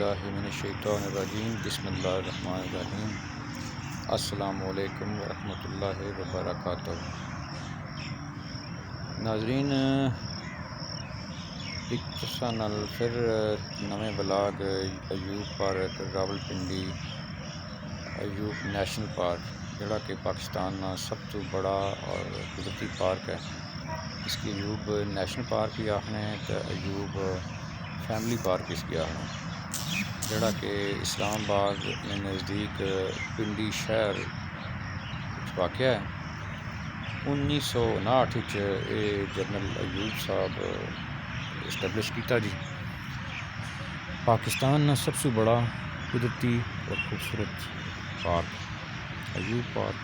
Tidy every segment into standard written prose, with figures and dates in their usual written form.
औज़ुबिल्लाहिमिनश्शैतानिर्रजीम बिस्मिल्लाहिर्रहमानिर्रहीम। अस्सलामुअलैकुम वरहमतुल्लाहि वबरकातुहू। नाज़रीन, एक तुसां नाल फिर नवे blog Ayub park Rawalpindi Ayub national park जोड़ा कि पाकिस्तान का सब तो बड़ा और कुदरती पार्क है। इसकी अयूब नेशनल पार्क भी आखने तो अयूब फैमिली पार्क इसकी आखने, जोड़ा कि इस्लामाबाद के नज़दीक पिंडी शहर वाक़ है। 1959 ये जनरल अयूब साहब इस्टैबलिश किया जी। पाकिस्तान का सबसे बड़ा कुदरती और खूबसूरत पार्क अयूब पार्क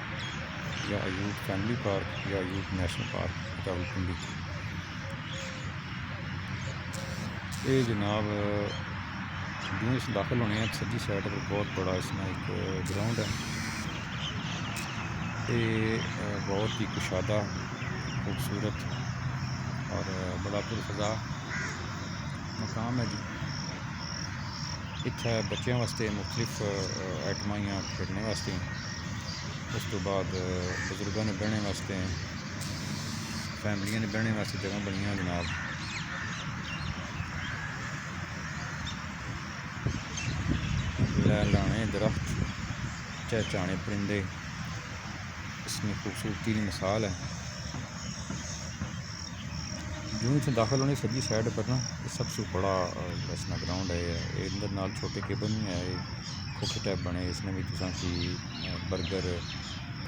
या अयूब फैमिली पार्क या अयूब नेशनल पार्क रावलपिंडी। ये जनाब दूर से दाखिल होने हैं, सज्जी साइड पर बहुत बड़ा इसमें एक ग्राउंड है। ये बहुत ही कुशादा खूबसूरत और बड़ा पुरफज़ा मकाम है जी। इत्थे बच्चों वास्ते मुख्तलिफ आइटमां खेलने वास्ते, उस तो बाद बजुर्गों ने बहने वास्ते, फैमिलियां ने बहने वास्ते जगह बनी जनाब। लहलाने दरख्त, चहचहाने परिंदे, इसमें खूबसूरती की मिसाल है। जूँ से दाखिल होने सज्जी साइड पर ना ये सबसे बड़ा इसना ग्राउंड है। ये अंदर नाल छोटे केबन नहीं है, खोखे टाइप बने, इसमें भी तुसां की बर्गर,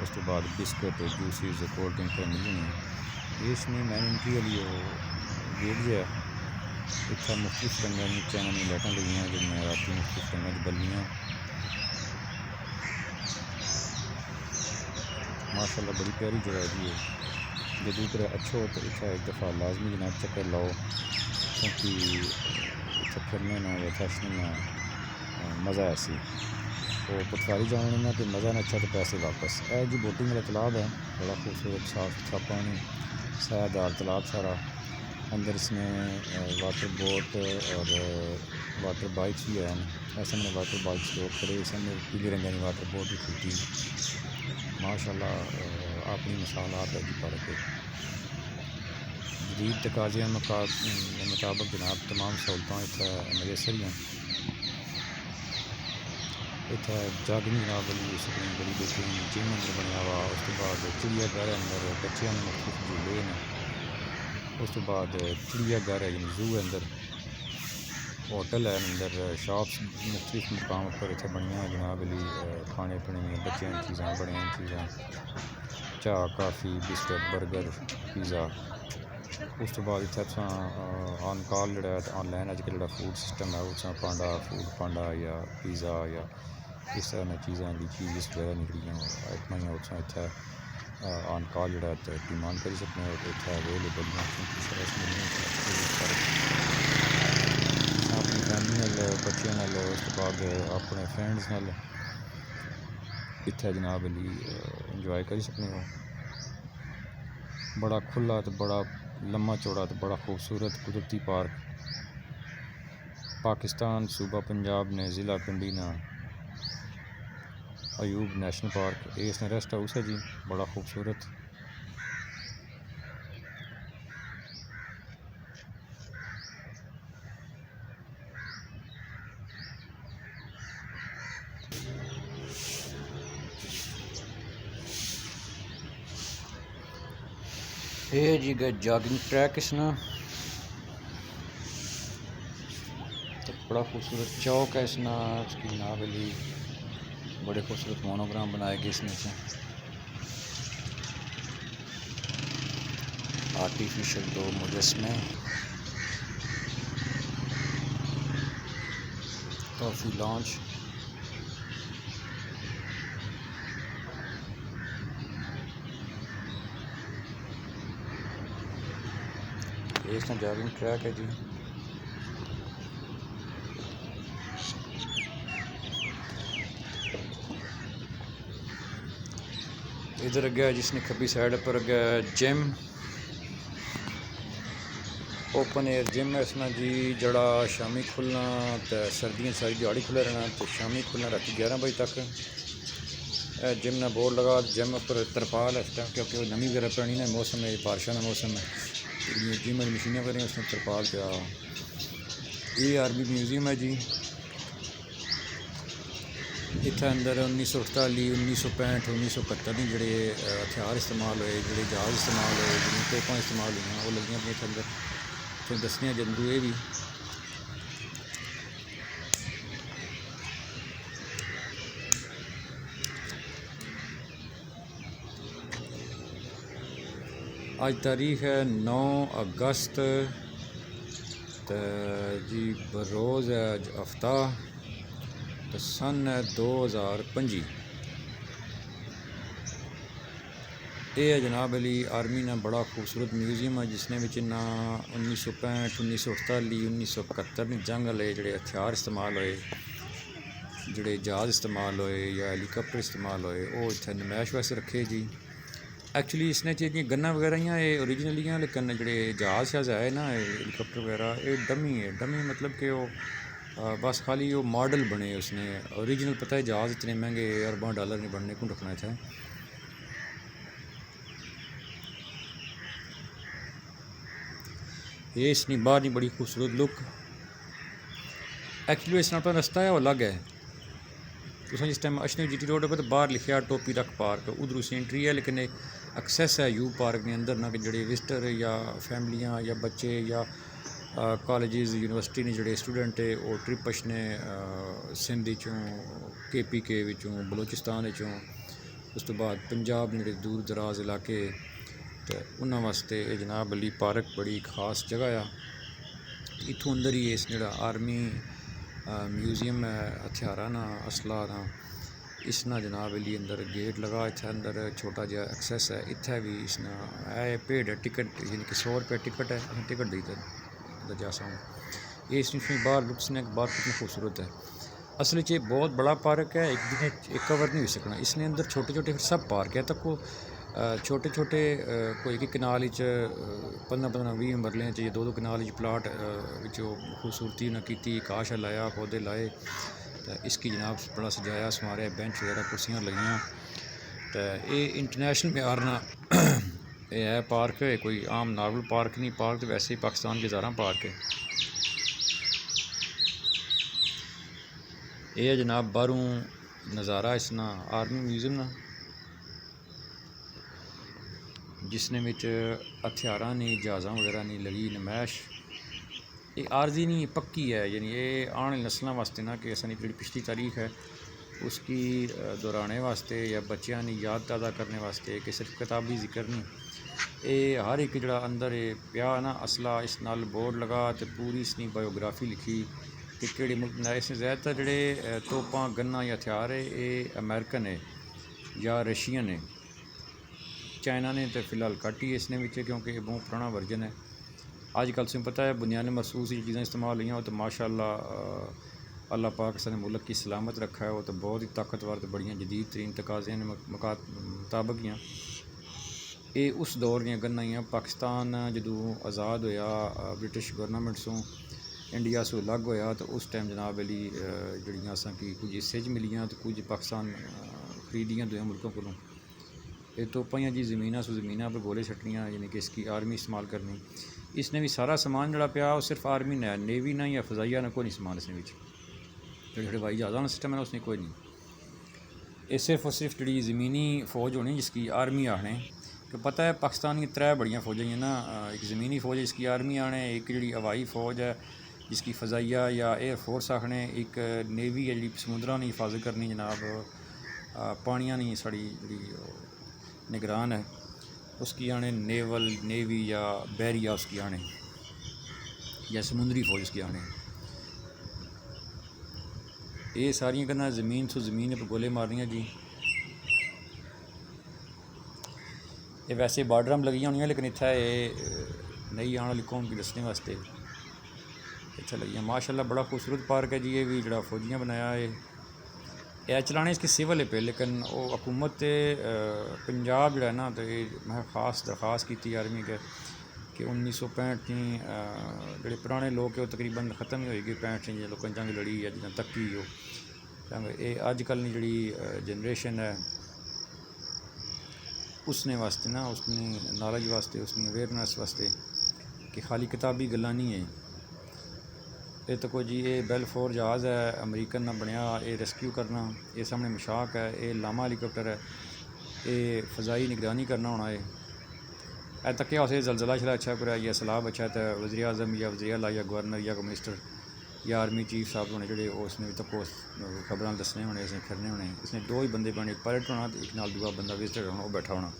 उस तो बाद बिस्कुट, जूसिस, कोल्ड ड्रिंक मिलनी है। इसमें मैन एंट्री वाली गेट जो है, इतना मुख्तलिफ रंगों नीचे इन्होंने लाइटें लगी जो राती मुख्तलिफ रंगों की बल्लियाँ, माशाल्लाह बड़ी प्यारी जगह है जी। जदों कर अच्छो तो इतना एक दफ़ा लाजमी जनाब चक्कर लाओ, क्योंकि इतना फिरने ना या फैशने में मज़ा ऐसी वो पटवारी जाने में कि मज़ा ना अच्छा तो पैसे वापस। है जी बोटिंग वाला तालाब है, बड़ा खूबसूरत साफ सुथरा पानी, सायादार तालाब सारा। अंदर इसमें वाटर बोट और वाटर बाइक्स भी हैं। ऐसे में वाटर बाइक्स लोग खड़े, इसमें पीले रंग की वाटर बोट भी खुलती माशाल्लाह। अपनी मिसाल आप है जी पार्क के जदीद तकाज़े मुताबिक जनाब तमाम सहूलतां इतना मुयसर हैं। इतना जागिंग जनाब वाली सकनी बड़ी बेहतरीन जिम अंदर बनया हुआ। उस तो बाद चिड़ियाघर अंदर बच्चों ने मुख्तलिफ झूले हैं। उस तो बाद चिड़ियाघर है जू अंदर, होटल है अंदर, शॉप्स मुख्तलिफ मुकाम पर इतने बनिया जनाब वाली खाने पीने बच्चों की चीज़ा बड़े चीज़ा, चाह कॉफ़ी बिस्कुट बर्गर पिज़्ज़ा। उस तो बाद इतना ऑन कॉल जोड़ा ऑनलाइन अजकल जो फूड सिस्टम है, उस पांडा फूड पांडा या पिज़्ज़ा या इस तरह चीज़ा चीज़ वगैरह निकलियाँ आइटमां इतना ऑन कॉल जो डिमांड कर सकते हैं। इतना अवेलेबल अपनी फैमिली नाल बच्चों नाल, उस तो बाद अपने फ्रेंड्स नाल इतना जनाब अली इंजॉय कर सकते हो। बड़ा खुला तो बड़ा लम्मा चौड़ा तो बड़ा खूबसूरत कुदरती पार्क पाकिस्तान सूबा पंजाब ने ज़िला पिंडी ना अयूब नेशनल पार्क। ये इसने रेस्ट हाउस है जी, बड़ा खूबसूरत। ये जी जॉगिंग ट्रैक इसना तो बड़ा खूबसूरत चौक है इसना। उसकी नावली बड़े खूबसूरत मोनोग्राम बनाए गए इसमें से। आर्टिफिशियल दो मुजस्मे, कॉफ़ी लॉन्च, ये इसका जॉगिंग ट्रैक है जी। इधर गया जिसने खब्बी साइड पर गया जिम ओपन एयर जिम है इसमें जी, जड़ा शामी खुलना तो सर्दियाँ सारी दिहाड़ी खुला रहना, तो शामी खुलना रात 11 बजे तक। जिम ने बोर्ड लगा, जिम पर तरपाल है इस टाइम, क्योंकि नमी वगैरह पैनी ना, मौसम है बारिशों का मौसम है, जिम में मशीनें वगैरह उसमें तरपाल पिया। ये आर्मी म्यूजियम है जी। इत्थे अंदर 1948, 1965, 1971 जोड़े हथियार इस्तेमाल होए, जोड़े जहाज़ इस्तेमाल होए, जो तोपां इस्तेमाल हुई वो लगियां अपने अंदर फिर दसनिया जंदू। ये भी आज तारीख है 9 अगस्त जी, बरोज़ है अज हफ्ता, तो सन है 2025। ये है जनाब अली आर्मी ने बड़ा खूबसूरत म्यूजियम है, जिसने विच ना 1965, 1948, 1971 जंग वाले जोड़े हथियार इस्तेमाल होए, जोड़े जहाज़ इस्तेमाल होए या हैलीकॉप्टर इस्तेमाल होए, वो इत्थे नमैश वास्ते रखे जी। एक्चुअली इसने चाहिए गन्ना वगैरह ये ओरिजिनली हैं, लेकिन जोड़े जहाज़ शाज है ना हैलीकॉप्टर वगैरह, ये डमी है। डमी मतलब कि वो बस खाली वो मॉडल बने, उसने ओरिजिनल पता है जहाज़ इतने महंगे अरबों डॉलर नहीं बनने को रखना था। ये इसकी बाहर नहीं बड़ी खूबसूरत लुक। एक्चुअली इस नाल रस्ता है वो अलग है। तुम जिस टाइम अशनी GT रोड पर तो बाहर लिखा टोपी रख पार्क, उधर उस एंट्री है, लेकिन एक्सेस है यू पार्क के अंदर ना, कि जोड़े विजिटर या फैमिलियाँ या बच्चे या कॉलेज यूनिवर्सिटी ने जोड़े स्टूडेंट है वो ट्रिप अशने सिंध चों, KPK विचों, बलोचिस्तान विचों, उस तो बाद पंजाब ने दूर दराज इलाके, तो उन्होंने वास्ते जनाब अली पार्क बड़ी खास जगह आ। इत्थों अंदर ही इस जोड़ा आर्मी म्यूजियम है हथियारा ना, असला ना, इस ना जनाब अली अंदर गेट लगा, इत्थे अंदर छोटा जहा एक्सेस है। इत्थे भी इसना है पेड है टिकट, यानी कि 100 रुपये टिकट है, टिकट दी जा सकूँ। ये इसमें बाहर लुक्स ने बाहर कितनी खूबसूरत है। असल ये बहुत बड़ा पार्क है, एक दिन एक कवर नहीं हो सकना। इसने अंदर छोटे छोटे फिर सब पार्क है, तक वो छोटे छोटे कोई एक कनाल 15-15, 20 मरलियां चाहिए, 2-2 कनाल प्लाट खूबसूरती उन्हें की, काश लाया, पौधे लाए, तो इसकी जनाब बड़ा सजाया समारे, बेंच वगैरह कुर्सियाँ लगियाँ। तो ये इंटरनेशनल म्यार ना ये है पार्क है, कोई आम नॉर्मल पार्क नहीं। पार्क तो वैसे ही पाकिस्तान के ज़ारा पार्क है। ये जनाब बाहरों नज़ारा इसना आर्मी म्यूजियम ना, जिसने विच हथियारा नहीं, जहाज़ा वगैरह नहीं लगी नमैश। ये आर्जी नहीं पक्की है, यानी ये आने नस्लों वास्ते ना, कि असनी जी पिछली तारीख है उसकी दोहराने वास्ते या बच्चों ने याद ताज़ा करने वास्ते, कि सिर्फ किताबी जिक्र नहीं, ये हर एक जड़ा अंदर पिया ना असला, इस नाल बोर्ड लगा, तो पूरी इसकी बायोग्राफी लिखी कि केड़े मुल्क बनाए। इसने ज़्यादातर जड़े तोपां गन्ना या हथियार है ये अमेरिकन है या रशियन है, चाइना ने तो फिलहाल कट ही इसने विच, क्योंकि ये बहुत पुराना वर्जन है। अजकल तुम्हें पता है बुनियादी महसूस चीज़ें इस्तेमाल हुई हो, तो माशाअल्लाह अल्लाह पाक ने मुल्क की सलामत रखा है। वो तो बहुत ही ताकतवर, तो बड़ियाँ जदीद तरीन तकाज़े मुताबिक ही ये उस दौर दी गन्ना ही। पाकिस्तान जदों आज़ाद होया British government so, India so अलग होया, तो उस टाइम जनाब अली जड़ियाँ असां की कुछ हिस्से मिलियाँ, तो कुछ पाकिस्तान खरीदियाँ दूसरे मुल्कों को। ये तोपां जी ज़मीना सो ज़मीना पर गोले छट्टियाँ, यानी कि इसकी आर्मी इस्तेमाल करनी। इसने भी सारा समान जड़ा पिया वो सिर्फ आर्मी ने, नेवी ना या फजाइया ना कोई नहीं समान इसने जो हवाई जहाज़ों का सिस्टम है उसने कोई नहीं। ये सिर्फ और सिर्फ जी ज़मीनी फ़ौज होनी जिसकी आर्मी आने, कि पता है पाकिस्तान की 3 बड़ियाँ फ़ौजें हैं ना, एक ज़मीनी फ़ौज जिसकी आर्मी आने, एक जी हवाई फ़ौज है जिसकी फ़जाइया या एयर फोर्स आखने, एक नेवी है जी समुद्रा की हिफाजत करनी जनाब, पानिया नहीं साड़ी जी निगरान है, उसकी आने नेवल नेवी या बैरिया उसकी आने, या समुद्री फ़ौज उसकी आने। ये सारियाँ करना ज़मीन सो ज़मीन पर गोले मारनियाँ जी। ये वैसे बार्डर में लगी होनी, लेकिन इत्थे नई आने वाली कौम की दसने वास्ते इत्थे लगी। माशाअल्लाह बड़ा खूबसूरत पार्क है जी। ये भी जड़ा फौजियाँ बनाया है, यह चलाने इसकी सिविल है पे, लेकिन वो हुकूमत पंजाब जड़ा है ना, तो ये मैं खास दरख्वास्त की थी आर्मी के कि 1965 च ਜਿਹੜੇ ਪੁਰਾਣੇ ਲੋਕ ਉਹ ਤਕਰੀਬਨ ਖਤਮ ਹੀ ਹੋਈ ਗਏ। 65 ਚ ਜੇ ਲੋਕਾਂ ਜੰਗ ਲੜੀ ਜਾਂ ਜਿੱਦਾਂ ਤੱਕੀ ਉਹ ਇਹ ਅੱਜ ਕੱਲ੍ਹ ਦੀ ਜਿਹੜੀ ਜਨਰੇਸ਼ਨ ਹੈ ਉਸਨੇ ਵਾਸਤੇ ਨਾ ਉਸਨੇ ਨੌਲੇਜ ਵਾਸਤੇ ਉਸਨੇ ਅਵੇਅਰਨੈਸ ਵਾਸਤੇ कि खाली किताबी गल्लां नहीं है। ये तो कोई जी ये बेलफोर जहाज़ है अमरीकन ना बनया, ये रेस्क्यू करना, ये सामने मशाक है, ये लामा हेलीकॉप्टर है, ये फ़ज़ाई निगरानी करना होना है तक उसे जलजला शला अच्छा करा या सलाब अच्छा तो वज़ीर आज़म या वज़ीर आला या गवर्नर या मिनिस्टर या आर्मी चीफ साहब होने जोड़े उसने भी तक खबर दसने होने, इसने फिरने होने, इसने दो ही बंदे बने, एक पायलट होना तो एक नाल दूआ बंदा विजिटर होना, वो बैठा होना।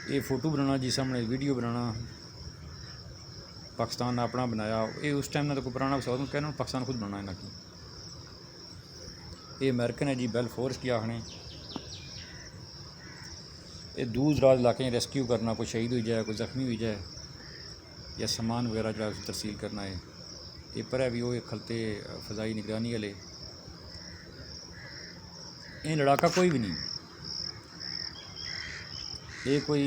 ये फ़ोटो बनाना जी सामने वीडियो बनाना पाकिस्तान ने अपना बनाया। ये उस टाइम ना तो कोई पुराना कहना पाकिस्तान खुद बनाना इन्हें की। ये अमेरिकन है जी बेलफोर्स की आखने। ये दूर दराज इलाके रेस्क्यू करना, कोई शहीद हो जाए, कोई जख्मी हो जाए या सामान वगैरह जो है तरसील करना है। ये पर है भी वो खलते फ़ज़ाई निगरानी वाले। ये लड़ाका कोई भी नहीं, ये कोई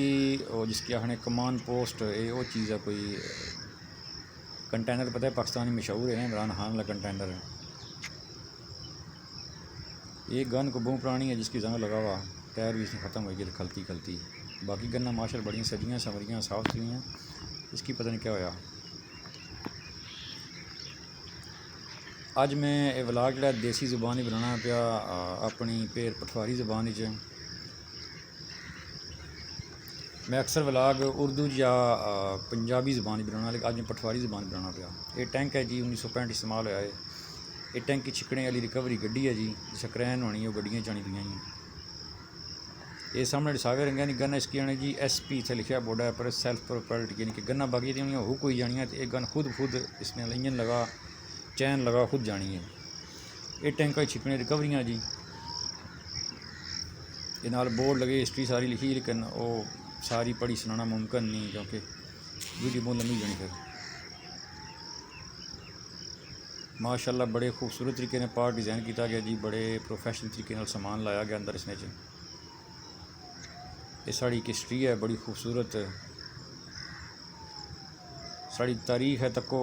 जिसके आखने कमान पोस्ट, ये वो चीज़ है कोई कंटेनर पता है पाकिस्तानी मशहूर है इमरान खान वाला कंटेनर है। ये गन को बहुत पुरानी है जिसकी जंग लगा हुआ, टायर भी इसमें ख़त्म हो गई खलती खलती। बाकी गन्ना माशा बड़ियाँ सजियाँ संवरियाँ साफ हुई हैं, इसकी पता नहीं क्या होया। अज मैं ये व्लॉग जो देसी ज़ुबान ही बनाना पिया अपनी पेर पठवारी ज़ुबान च। मैं अक्सर व्लॉग उर्दू या पंजाबी ज़बान बनाना, लेकिन अज मैं पठवारी ज़बान बनाना पिया। ये टैंक है जी 1965 इस्तेमाल होया है। ये टैंक की छिकने वाली रिकवरी गड्डी है जी, स्क्रैन होनी है वो गड्डियाँ जानी दियाँ ही। ये सामने सावे रंगा नहीं गन इसकी आने जी SP इतने लिखा बोर्ड है पर सैल्फ प्रोपेल्ड, यानी कि गन्ना बाकी दी हो कोई जानी है। तो ये गन खुद इसने इंजन लगा चैन लगा खुद जानी है। ये टैंक की छिकने रिकवरियाँ जी, ये नाल बोर्ड लगे, हिस्ट्री सारी लिखी, लेकिन वो सारी पढ़ी सुनाना मुमकिन नहीं क्योंकि वीडियो बहुत लंबी जानी। फिर माशाल्लाह बड़े खूबसूरत तरीके ने पार्ट डिज़ाइन किया गया जी, बड़े प्रोफेशनल तरीके नाल सामान लाया गया अंदर इसने च। ये साड़ी की हिस्ट्री है बड़ी खूबसूरत, साड़ी तारीख है तको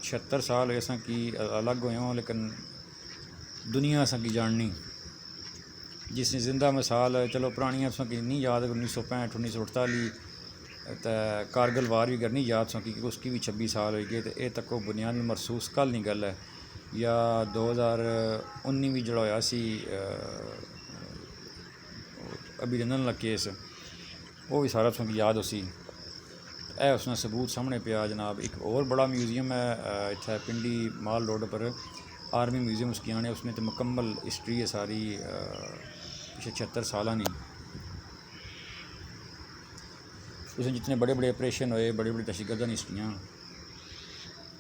76 साल हो असा की अलग हुए हों, लेकिन दुनिया असा की जाननी जिसने जिंदा मिसाल चलो पुरानियां असा की नहीं याद 1965 1948 तो कारगिल वार भी करनी याद सो कि उसकी भी 26 साल हो गए। तो ये तक बुनियाद महसूस कल नहीं गल है। या 2019 भी जड़ा होया सी अभिनंदन वाला केस, वो भी सारा तुसें याद उसी है, उसने सबूत सामने पिया जनाब। एक और बड़ा म्यूजियम है इत्थे पिंडी माल रोड पर, आर्मी म्यूजियम उसकी आने, उसने तो मुकम्मल हिस्ट्री है सारी पिछले 76 साल नहीं। उसमें जितने बड़े बड़े ऑपरेशन होए, बड़े बड़े दहशतगर्दां हिस्ट्रियाँ,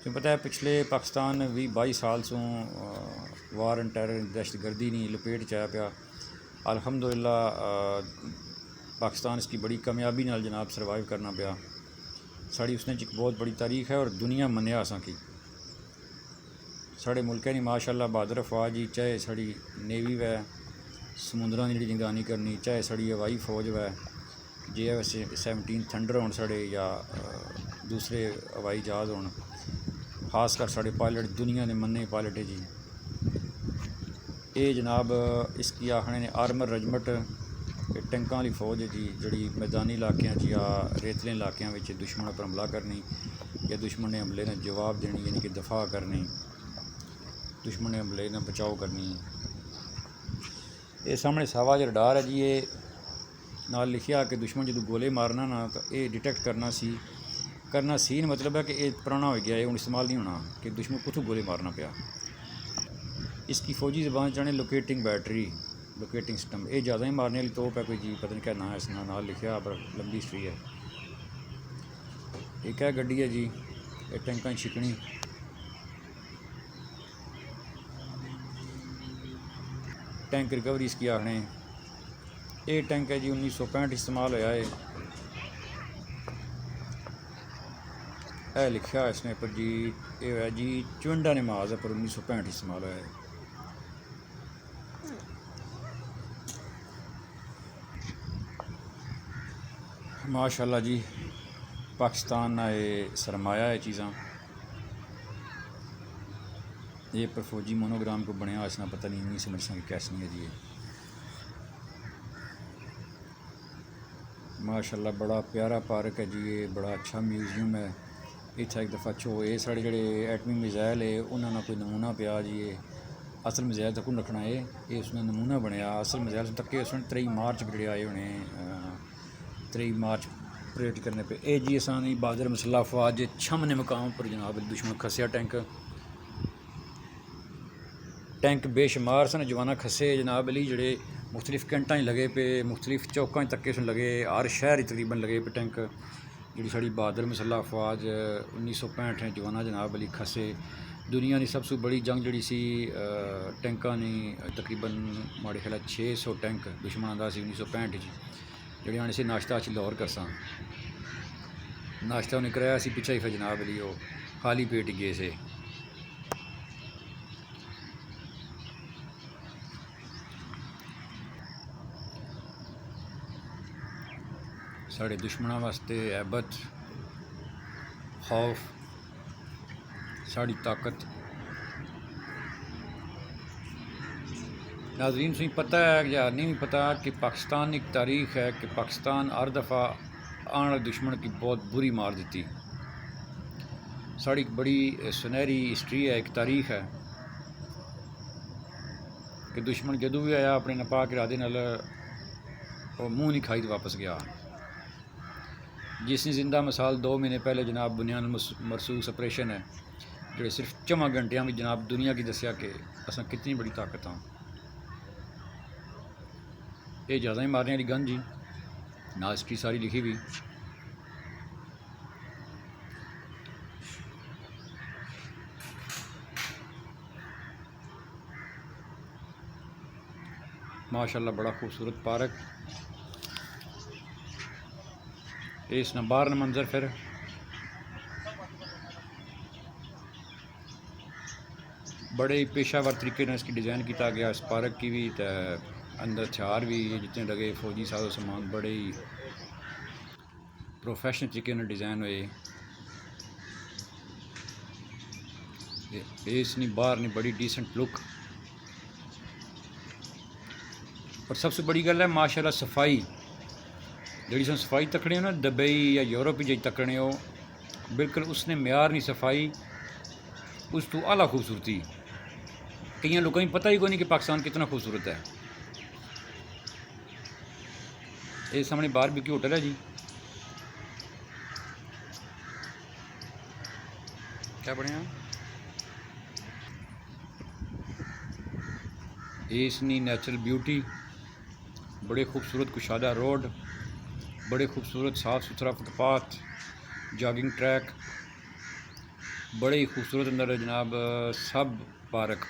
तुम्हें पता है पिछले पाकिस्तान भी 22 साल सो वार एंड टैरर दहशतगर्दी नहीं लपेट च आया पिया। अल्हम्दुलिल्लाह पाकिस्तान इसकी बड़ी कामयाबी नाल जनाब सर्वाइव करना पिया। साड़ी उसने एक बहुत बड़ी तारीख है और दुनिया मन्या असां की। साढ़े मुल्क नहीं माशाल्लाह बहादुर अफवाज जी, चाहे साड़ी नेवी वै समुद्रां दी जिहड़ी निगरानी करनी, चाहे साड़ी हवाई फौज वै JF-17 थंडर होन साढ़े या दूसरे हवाई जहाज़ होन, खासकर साढ़े पायलट दुनिया के मन्ने पायलट है जी। ये जनाब इसकी आखने ने आर्मर रेजिमेंट टैंकों वाली फौज है जी, जी मैदानी इलाकों या रेतले इलाकों में दुश्मन पर हमला करनी या दुश्मन ने हमले ने जवाब देनी, यानी कि दफा करनी, दुश्मन ने हमले ने बचाव करनी। ये सामने सावा जो रडार है जी, ये नाल लिखिया कि दुश्मन जो गोले मारना ना तो ये डिटेक्ट करना सी मतलब है कि ये पुराना हो गया, ये हूँ इस्तेमाल नहीं होना कि दुश्मन कुछ गोले मारना पिया। इसकी फौजी ज़बान चाने लोकेटिंग बैटरी, लोकेटिंग सिस्टम, ये ज़्यादा ही मारने वाली तोप है कोई जी, पता नहीं क्या ना है इसका नाल लिखा पर लंबी हिस्ट्री है। एक है गड्डी है जी, ये टैंकों छिकनी, टैंक रिकवरी इसकी आखने। ये टैंक है जी 1965 इस्तेमाल होया है, यह लिखा इसने पर जी, ये है जी 54 नमाज है पर 1965 इस्तेमाल होया है। माशाल्लाह जी, पाकिस्तान आए सरमाया है चीज़ा ये पर फौजी मोनोग्राम को बनया इसना पता नहीं समझ सकें कैसी है जी। माशाल्लाह बड़ा प्यारा पार्क है जी, ये बड़ा अच्छा म्यूजियम है। इतना एक दफ़ा छो ये साढ़े जड़े एटमी मिज़ाइल है उन्होंने कोई नमूना पिया जी, ये असल मिज़ाइल तक रखना है ये उसने नमूना बनया असल मिज़ाइल तक उसने 23 मार्च पर आए होने 23 मार्च परेड करने पे ए जी असानी बहादुर मसल्ह अफवाज छमने मकाम पर जनाब दुश्मन खसिया टैंक बेशुमार सन जवाना खसे जनाब अली जड़े मुख्तलिफ कैंटा लगे पे मुख्तलिफ चौकों तक लगे हर शहर तकरीबन लगे पे टैंक जी साड़ी बहादुर मसल्ह अफवाज 1965 जवाना जनाब अली खसे दुनिया की सबसे बड़ी जंग जी सी टैंकों ने तकरीबन माड़े ख्याल 600 टैंक दुश्मन का 1965 जड़े आने से नाश्ता अच लाहौर करसा नाश्ता उन्हें कराया पिछा ही फिर जनाब अली वो खाली पेट गए से। साढ़े दुश्मनों वास्ते ऐबत खौफ साड़ी ताकत। नाज़रीन तुझे पता है या नहीं पता कि पाकिस्तान एक तारीख है कि पाकिस्तान हर दफ़ा आने वाले दुश्मन की बहुत बुरी मार दी। साड़ी एक बड़ी सुनहरी हिस्ट्री है, एक तारीख है कि दुश्मन जदों भी आया अपने नापाक इरादे नाल मुँह नहीं खाई तो वापस गया। जिसने जिंदा मिसाल 2 महीने पहले जनाब बुनियान मरसूस ऑपरेशन है जो सिर्फ 4 घंटिया में जनाब दुनिया की दसिया कि असा कितनी बड़ी ताकत हाँ। ये ज़्यादा ही मारने वाली गन जी ना हिस्ट्री सारी लिखी हुई। माशाल्लाह बड़ा खूबसूरत पार्क इस न बाहर मंजर फिर बड़े ही पेशावर तरीके ने इसकी डिज़ाइन किया गया। इस पार्क की भी अंदर हथियार भी जितने लगे फौजी साजो सामान बड़े ही प्रोफेशनल तरीके ने डिज़ाइन हुए। इसनी बाहर नहीं बड़ी डिसेंट लुक और सबसे बड़ी गल है माशाल्लाह सफाई जी सफाई तकने हो ना दुबई या यूरोप जी तकने हो बिल्कुल उसने म्यार नहीं सफाई उस तो आला खूबसूरती। कई लोगों को पता ही कोई नहीं कि पाकिस्तान कितना खूबसूरत है। ये सामने बारबेक्यू होटल है जी, क्या बनया इसनी नेचुरल ब्यूटी बड़े खूबसूरत कुशादा रोड बड़े खूबसूरत साफ़ सुथरा फुटपाथ जॉगिंग ट्रैक बड़े ही खूबसूरत अंदर जनाब सब पार्क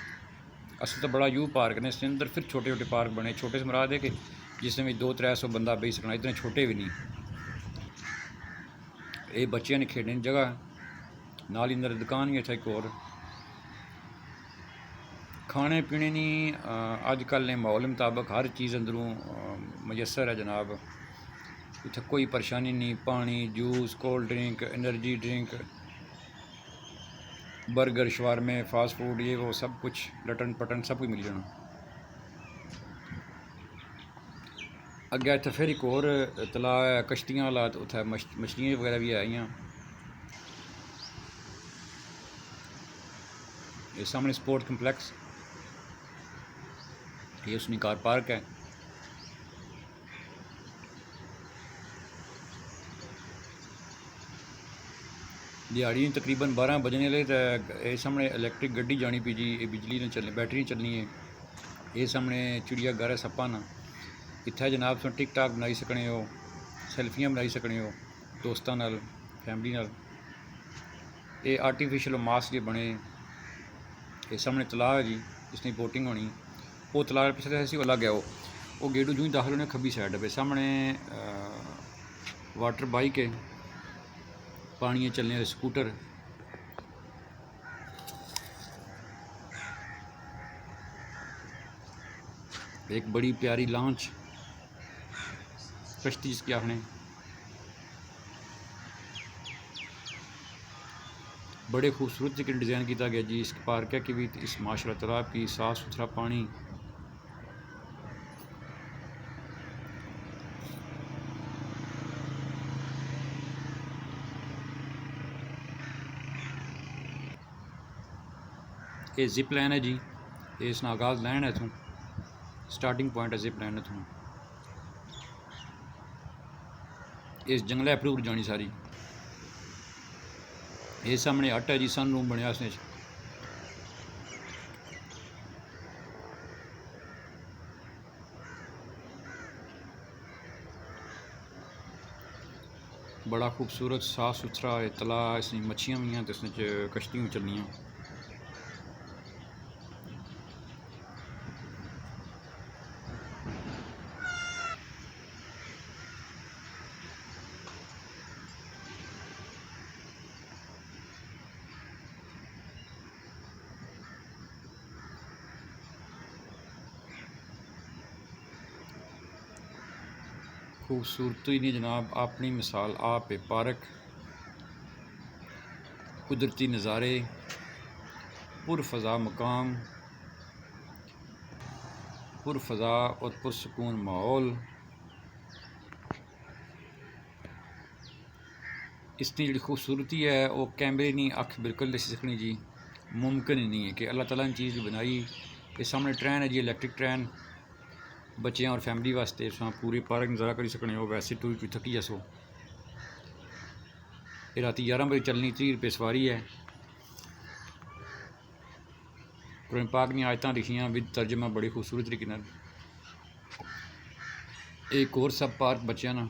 असल तो बड़ा यू पार्क ने इसके अंदर फिर छोटे छोटे पार्क बने छोटे से मुराद है कि जिसमें 200-300 बंदा बेच सकना इतने छोटे भी नहीं। ये बच्चों ने खेलने की जगह नाल ही अंदर दुकान भी अच्छा एक और खाने पीने नी अजकल ने माहौल मुताबिक हर चीज़ अंदरों मयसर है जनाब। इतना कोई परेशानी नहीं पानी juice cold drink energy drink burger शवारमे फास्ट फूड ये वो सब कुछ लटन पटन सब कुछ मिल जाना। अगे इतना फिर एक और तलाऽ है कश्तियाँ वाला उत्थे मछलियाँ वगैरह भी आईयां। ये सामने स्पोर्ट कंप्लैक्स ये उसनी कार पार्क है। दिहाड़ी तकरीबन 12 बजने वाले तो ये सामने इलैक्ट्रिक गड्डी जानी पी जी ये बिजली ने चलनी बैटरी चलनी है। ये सामने चिड़िया घर है सप्पा ना इत्थे जनाब तुम टिक टाक बनाई सकने हो सैल्फियाँ बनाई सकने हो दोस्तों नाल फैमिली नाल। ये आर्टिफिशियल मास जे बने ये सामने तलाऽ है जी जिसने बोटिंग होनी वो तलाऽ पिछले ऐसी अलग है वो गेटू जूँ दाखिल होने खब्बी साइड पे सामने वाटर बाइक है पानी चलने वाले स्कूटर एक बड़ी प्यारी लॉन्च कश्ती जिसकी आपने बड़े खूबसूरत तरीके डिज़ाइन किया गया जी। इस पार्क है कि भी इस माशाल्लाह तालाब की साफ़ सुथरा पानी, ये जिप लाइन है जी। इस नागाज लैंड है इथों स्टार्टिंग पॉइंट है जिप लाइन इथों। इस जंगल अप्रूव जानी सारी। ये सामने हट है जी, सन रूम बनया इसने। बड़ा खूबसूरत साफ सुथरा तला, इसमें मच्छियाँ भी हैं तो इसमें कश्तियाँ चलनियाँ। खूबसूरती नहीं जनाब, अपनी मिसाल आप है। पार्क, कुदरती नज़ारे, पुरफ़ज़ा मकाम, पुरफ़ज़ा और पुरसकून माहौल। इसकी जी खूबसूरती है वो कैमरे नहीं अख बिल्कुल दसी सकनी जी, मुमकिन ही नहीं है कि अल्लाह ताला ने चीज़ बनाई। ये सामने ट्रेन है जी, इलैक्ट्रिक ट्रेन, बच्चों और फैमिली वास्ते पूरे पार्क नज़ारा करी सकने हो। वैसे टूर कोई थकी जसो। ये राती 11 बजे चलनी, 30 रुपये सवारी है। कुरान पाक ने आयतां लिखियां विद तर्जमा बड़ी खूबसूरत तरीके नाल। एक और सब पार्क बच्चों ना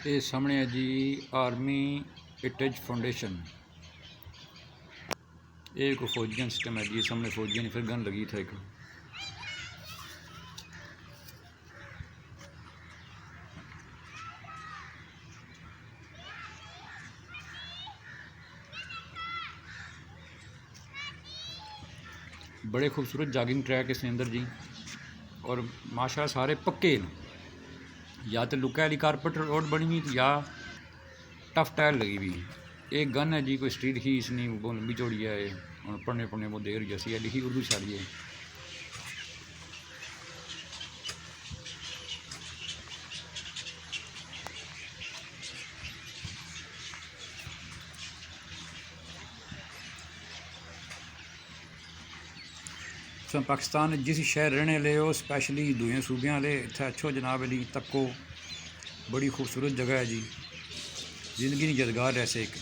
ये सामने है जी आर्मी हेरिटेज फाउंडेशन। एक फौजियन सिस्टम है जी, सामने फौजियन फिर गन लगी था एक। बड़े खूबसूरत जॉगिंग ट्रैक इसके अंदर जी, और माशाल्लाह सारे पक्के न। या तो लुका वाली कारपेट रोड बनी हुई या टफ टायर लगी हुई। एक गन है जी, कोई स्ट्रीट ही इसने वो लंबी चौड़ी है। और पढ़ने पढ़ने वो देर जैसी है, लिखी उर्दू शारी है। तो पाकिस्तान जिस शहर रहने वाले हो, स्पैशली दूए सूबे वाले, इतना अच्छो जनाब अली तको बड़ी खूबसूरत जगह है जी। जिंदगी नहीं यादगार ऐसे एक।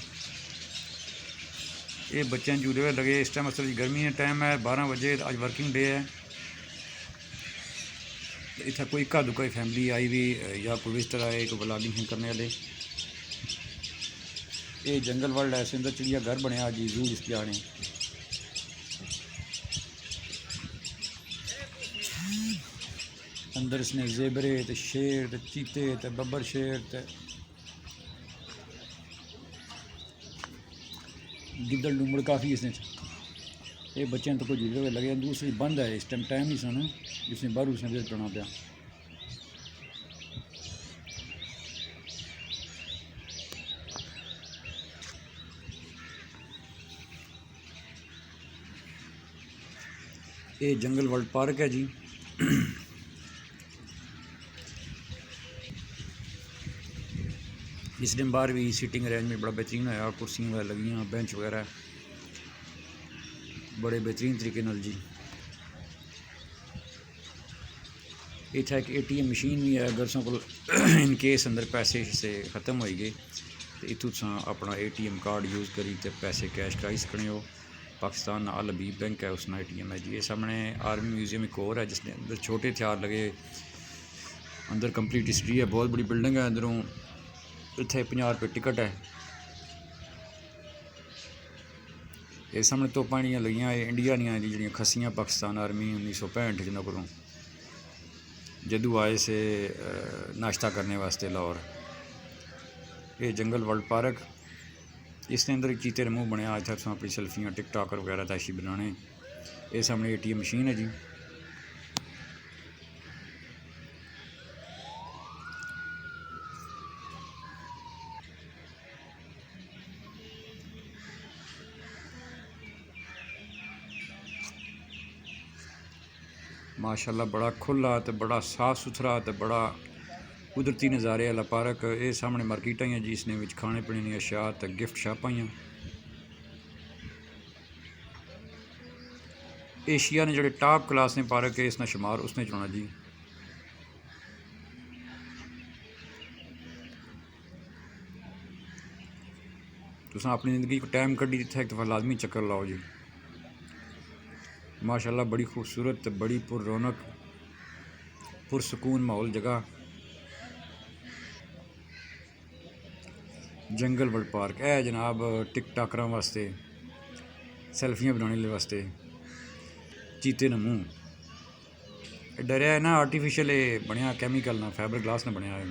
ये बच्चे झूले हुए लगे। इस टाइम असल गर्मी का टाइम है, 12 बजे, अज वर्किंग डे है। इतना कोई इक्का दुक्का फैमिली आई भी या कोई विजिटर आए, कोई ब्लॉगिंग करने वाले। ये जंगल वर्ल्ड है, इसके अंदर चिड़िया घर बनया जी, जू जिसकी आने। अंदर इसने जेबरे तो शेर तो चीते तो बब्बर शेर तो गिद्दड़ डूमड़ काफ़ी इसने। ये बच्चों तो कोई झूले हुए लगे। दूसरी बंद है इस टाइम ही सन, जिसने बाहर उसने विजिट करना पाया। ये जंगल वर्ल्ड पार्क है जी। इस दिन बाहर भी सीटिंग अरेंजमेंट बड़ा बेहतरीन है, कुर्सियाँ वगैरह लगी हैं, बेंच वगैरह बड़े बेहतरीन तरीके नाल जी। इतना एक ATM मशीन भी है, अगर को इन केस अंदर पैसे से ख़त्म हो गए तो इतों अपना ATM कार्ड यूज़ करी तो पैसे कैश कराई सकने हो। पाकिस्तान अल हबीब बैंक है, उसना ATM है जी। ये सामने आर्मी म्यूजियम एक और है, जिसने अंदर छोटे हथियार लगे। अंदर कंप्लीट हिस्ट्री है, बहुत बड़ी बिल्डिंग है। अंदरों इतने 50 रुपये टिकट है। ये सामने तोपां जिहड़ियां लगियां, इंडिया दियां जी, जिहड़ियां खसियां पाकिस्तान आर्मी 1965 जिन्हों को जदू आए से नाश्ता करने वास्ते लाहौर। ये जंगल वर्ल्ड पार्क, इसके अंदर एक चीते का मुँह बनया, इतना तुम अपनी सेल्फियाँ टिकटॉक वगैरह तैशी बनाने। ये सामने ATM मशीन है जी। माशाल्लाह बड़ा खुला तो बड़ा साफ सुथरा तो बड़ा कुदरती नज़ारे वाला पार्क। ये सामने मार्केट ही जी, इसने विच खाने पीने दी अशिया तो गिफ्ट शापां ही। एशिया ने जोड़े टॉप क्लास ने पार्क है, इसना शुमार उसने चुना जी। तुसां अपनी ज़िंदगी को टाइम कड्ढी इत्थै एक दफ़ा लाजमी चक्कर लाओ जी। माशाल्लाह बड़ी खूबसूरत, बड़ी पुर रौनक, पुरसकून माहौल जगह। जंगल वर्ल्ड पार्क है जनाब टिकटाकरां वास्ते, सैल्फियाँ बनाने वास्ते। चीते ना मूँह डरिया है ना, आर्टिफिशियल बनया, कैमिकल ना फाइबर ग्लास ना बनया है।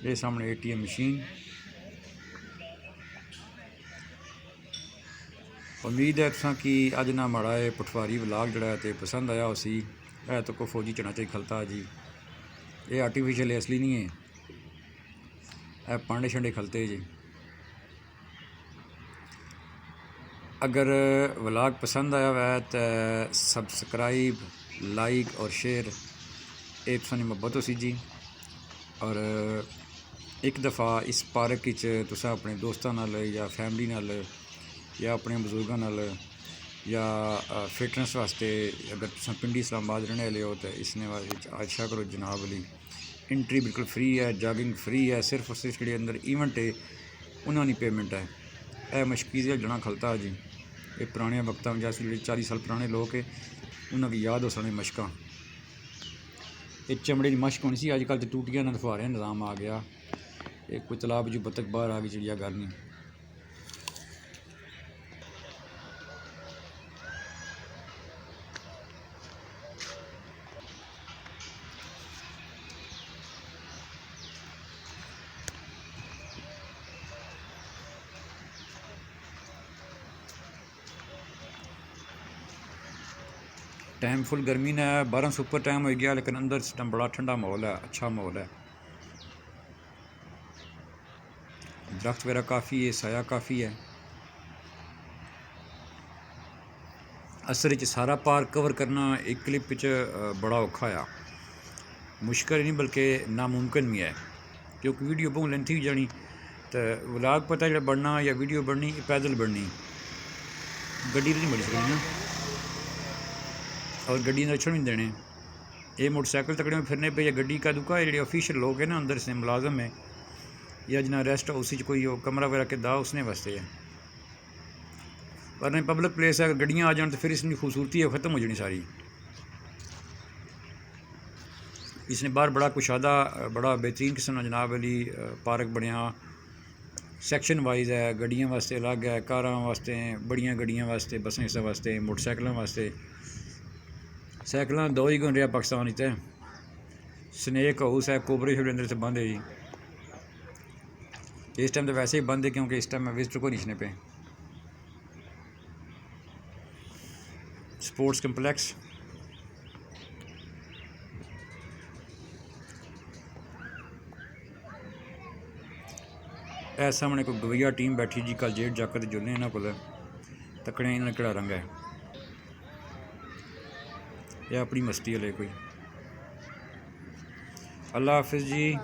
ये सामने ATM मशीन। उम्मीद है तुसां कि अज ना माड़ा है पटवारी व्लॉग जड़ा है पसंद आया उसी है तो को फौजी चना चाहिए खलता जी। ये आर्टिफिशियल असली नहीं है, है पांडे शंडे खलते जी। अगर व्लॉग पसंद आया हुआ है तो सब्सक्राइब, लाइक और शेयर ये तुसां दी मुहब्बत होसी जी। और एक दफ़ा इस पार्क तुसां अपने दोस्तों नाल या फैमिली नाल या अपने बजुर्गों नाल या फिटनेस वास्ते, अगर तुम पिंडी इस्लामाबाद रहने वाले हो तो इसने आशा करो जनाब अली। एंट्री बिल्कुल फ्री है, जॉगिंग फ्री है, सिर्फ और सिर्फ जो अंदर इवेंट है उन्होंने पेमेंट है। यह मशकीज़ जना खलता जी। ये पुराने वक्तों में जैसे 40 साल पुराने लोग है उन्होंने याद हो सकने मशक। ये चमड़े की मशक होनी सी, अजकल तो टूटियां ना फुहारे निज़ाम आ गया। ये कोई तालाब जो बतख बाहर आ गई, चिड़ियाघर नहीं। टाइम फुल गर्मी ने 12 सुपर टाइम हो गया, लेकिन अंदर इस टाइम बड़ा ठंडा माहौल है, अच्छा माहौल है। दरख्त वगैरह काफ़ी है, साया काफ़ी है। असल च सारा पार्क कवर करना एक क्लिप बड़ा औखा आ, मुश्किल नहीं बल्कि नामुमकिन भी है, क्योंकि वीडियो बहुत लेंथी हो जानी तो व्लॉग पता जो बनना या वीडियो बननी पैदल बननी, गड्डी तो नहीं बनी सकनी ना, और गड्डी लक्षण नहीं देने। ये मोटरसाइकिल तकड़े में फिरने पे या गड्डी का दुका जो ऑफिशियल लोग हैं ना अंदर से मुलाजम है या जना रेस्ट हाउस कोई कमरा वगैरह के दा उसने वास्ते है। वरना पब्लिक प्लेस है, अगर गड्डियाँ आ जान तो फिर इसकी खूबसूरती है ख़त्म हो जानी सारी। इसने बाहर बड़ा कुशादा बड़ा बेहतरीन किस्म का जनाब अली पार्क बनया, सैक्शन वाइज है, गड्डियाँ वास्ते अलग है, कारां वास्ते बड़ियां गड्डियां वास्ते, बसें इस वास्ते, मोटरसाइकिलों वास्ते। साइकिल दो ही गन रहा पाकिस्तान इत, स्नैक हाउस है, कोबरे छोटे अंदर से बंद है जी। इस टाइम तो वैसे ही बंद है क्योंकि इस टाइम मैं विजिटर को नहीं पे। स्पोर्ट्स कम्प्लैक्स ए सामने कोई गवैया टीम बैठी जी, कल जेठ जाकर जुलने इन्होंने को तकड़े इन्होंने केड़ा रंग है। यह अपनी मस्ती वाले कोई। अल्लाह हाफिज़ जी।